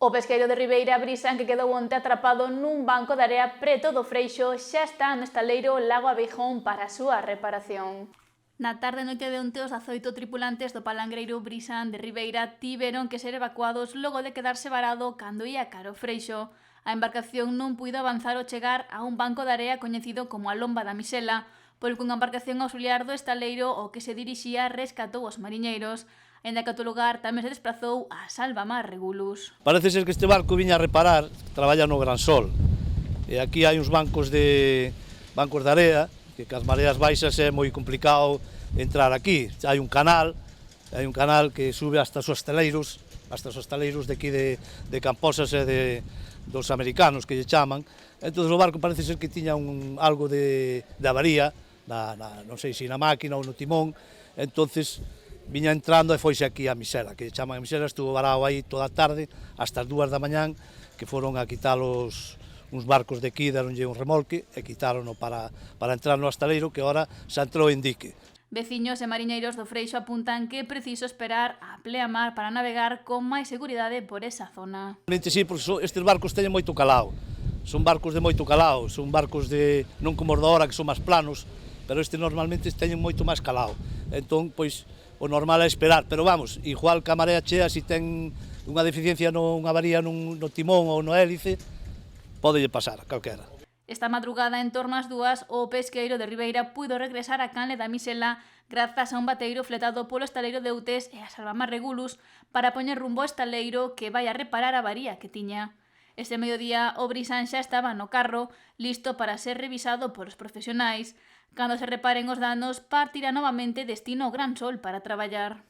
O pesqueiro de Ribeira, Brisán, que quedou onte atrapado nun banco de area preto do Freixo, xa está no estaleiro Lago Abeijón para a súa reparación. Na tarde e noite de onte, os 18 tripulantes do palangreiro Brisán de Ribeira tiveron que ser evacuados logo de quedarse varado cando ia cara ao Freixo. A embarcación non puido avanzar ao chegar a un banco de area coñecido como a Lomba da Misela, polo que unha embarcación auxiliar do estaleiro ao que se dirixía rescatou os mariñeiros. Aínda que ao lugar tamén se desplazou a Salvamar Regulus. Parece ser que este barco viña a reparar, traballa no Gran Sol. E aquí hai uns bancos de area, que cas mareas baixas é moi complicado entrar aquí. Hai un canal que sube hasta os hostaleiros de aquí de Camposas e dos americanos que lle chaman. Entón o barco parece ser que tiña algo de avaría, non sei se na máquina ou no timón, entonces viña entrando e foise aquí a Misela, que chaman a Misela, estuvo varado aí toda a tarde, hasta as 2 da mañán, que foron a quitalos uns barcos de aquí, deronlle un remolque e quitarono para entrar no astaleiro, que ahora xa entrou en dique. Veciños e mariñeiros do Freixo apuntan que é preciso esperar a pleamar para navegar con máis seguridade por esa zona. Sí, porque estes barcos teñen moito calao, son barcos de moito calao, son barcos non como os da hora que son máis planos, pero estes normalmente teñen moito máis calao, entón, pois, o normal é esperar, pero vamos, igual que a marea chea, se ten unha deficiencia unha avaría no timón ou no hélice, pódelle pasar a calquera. Esta madrugada, en torno ás 2, o pesqueiro de Ribeira puido regresar á canle da Misela grazas a un bateiro fletado polo estaleiro de Eutes e a Salvamar Regulus para poñer rumbo ao estaleiro que vai a reparar a avaría que tiña. Este mediodía, o Brisán xa estaba no carro, listo para ser revisado polos profesionais. Cando se reparen os danos, partirá novamente destino ao Gran Sol para traballar.